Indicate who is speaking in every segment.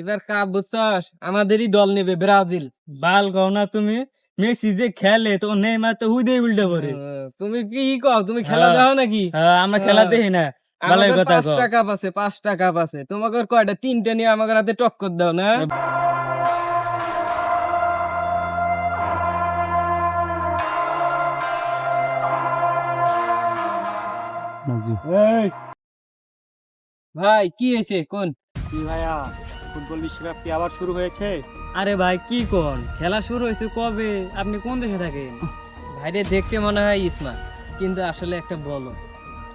Speaker 1: এবার কাপ বুঝছস, আমাদেরই দল নেবে ব্রাজিল।
Speaker 2: বাল কও না তুমি, মেসি যে খেলে তো নেইমার তো হুদেই উল্টে পড়ে।
Speaker 1: তুমি কি কও, তুমি খেলা
Speaker 2: হ্যাঁ।
Speaker 1: দেখো নাকি?
Speaker 2: আমরা খেলা দেখি না, বালাই
Speaker 1: আমাদের
Speaker 2: কথা কও।
Speaker 1: 5টা কাপ আছে, 5টা কাপ আছে। তোমাকে কয়টা? 3টে নিয়ে আমাদের হাতে টক্কর দাও না।
Speaker 2: এই
Speaker 1: ভাই কি হয়েছে কোন?
Speaker 3: কি ভাইয়া, ফুটবল বিশ্বকাপ কি আবার শুরু হয়েছে?
Speaker 2: আরে ভাই কি কোন, খেলা শুরু হয়েছে কবে? আপনি কোন দেশে থাকেন?
Speaker 1: ভাইরে দেখতে মনে হয় স্মার্ট, কিন্তু আসলে একটা বলো।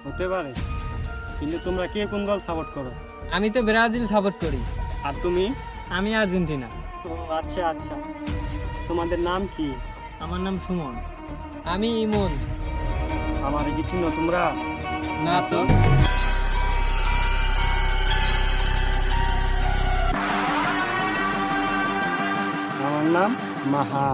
Speaker 3: হতে পারে, কিন্তু তোমরা কে কোন দল সাপোর্ট করো?
Speaker 1: আমি তো ব্রাজিল সাপোর্ট করি।
Speaker 3: আর তুমি?
Speaker 2: আমি আর্জেন্টিনা।
Speaker 3: ও আচ্ছা আচ্ছা, তোমাদের নাম কি?
Speaker 2: আমার নাম সুমন।
Speaker 1: আমি ইমন।
Speaker 3: আমার কি চিনো তোমরা?
Speaker 1: না তো।
Speaker 3: আমার নাম মাহা।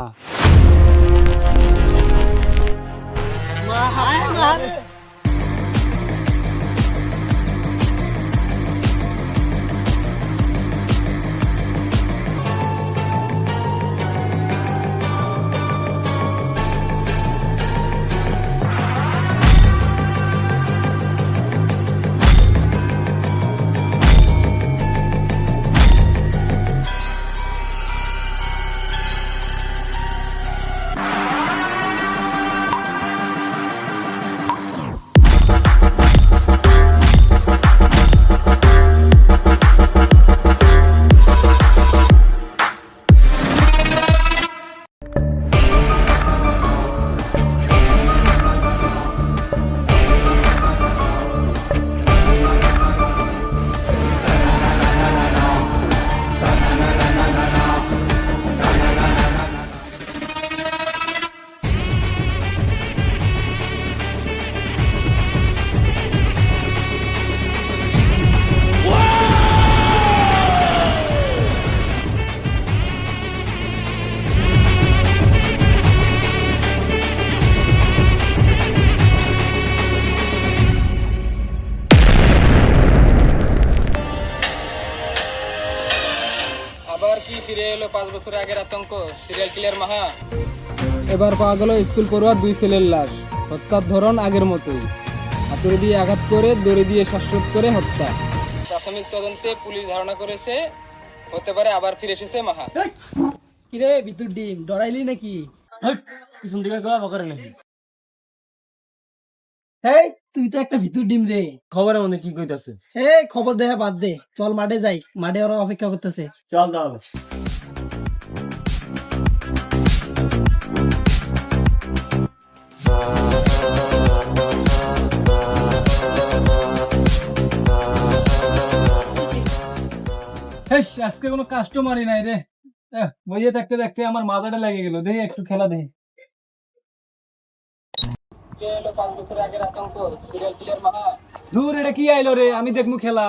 Speaker 1: আবার কি ফিরে এলো 5 বছর আগের আতঙ্ক? সিরিয়াল কিলার মাহা।
Speaker 4: এবার পাওয়া গেল স্কুল পড়ুয়া 2 ছেলের লাশ। হত্যার ধরন আগের মতোই, হাতুড়ি দিয়ে আঘাত করে, দড়ি দিয়ে শ্বাসরোধ করে হত্যা।
Speaker 1: প্রাথমিক তদন্তে পুলিশ ধারণা করেছে হতে পারে আবার ফিরে এসেছে মাহা।
Speaker 4: কিরে ভিতর ডিম, ডরাইলি নাকি?
Speaker 2: পিছন দিকে গোলা বকরে নাকি?
Speaker 4: হেই, তুই তো একটা ভিতর ডিম রে।
Speaker 2: খবরের মধ্যে কি কইতাছে?
Speaker 4: হে, খবর দেখা বাদ দে, চল মাঠে যাই, মাঠে ওরা অপেক্ষা করতেছে।
Speaker 2: চল তাহলে।
Speaker 4: হেস, আজকে কোনো কাস্টমারই নাই রে। বইয়ে থাকতে থাকতে আমার মাথাটা লেগে গেল, দেখি একটু খেলা দেখি।
Speaker 1: ফিরে এলো 5 বছর আগের আতঙ্ক, সিরিয়াল কিলার মাহা।
Speaker 4: দূর, এটা কি আইলো রে? আমি দেখমু খেলা।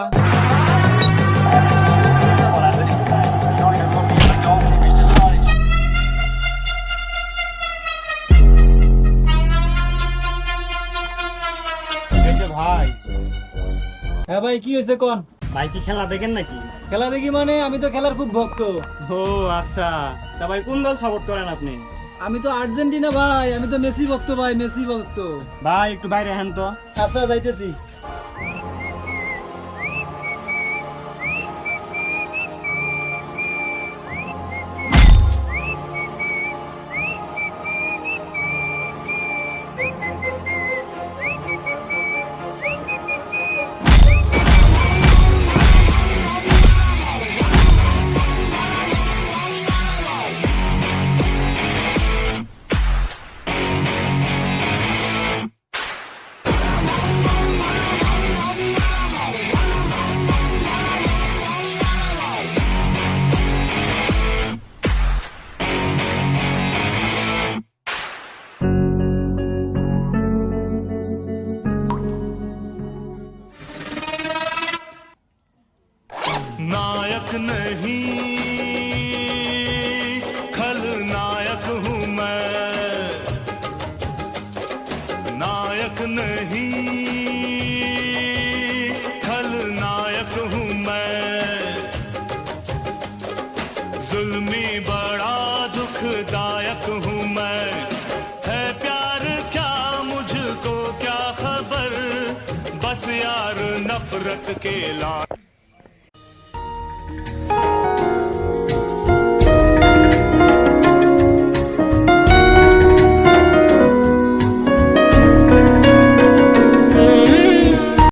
Speaker 3: এই যে ভাই,
Speaker 4: হ্যাঁ ভাই, কি হয়েছে কোন?
Speaker 3: ভাই কি খেলা দেখেন নাকি?
Speaker 4: খেলা দেখি মানে? আমি তো খেলার খুব ভক্ত।
Speaker 3: ও আচ্ছা, তা ভাই কোন দল সাপোর্ট করেন আপনি?
Speaker 4: আমি তো আর্জেন্টিনা ভাই, আমি তো মেসি ভক্ত ভাই, মেসি ভক্ত।
Speaker 3: ভাই একটু বাইরে হেন তো।
Speaker 4: আচ্ছা, যাইতেছি।
Speaker 5: नफरत के ला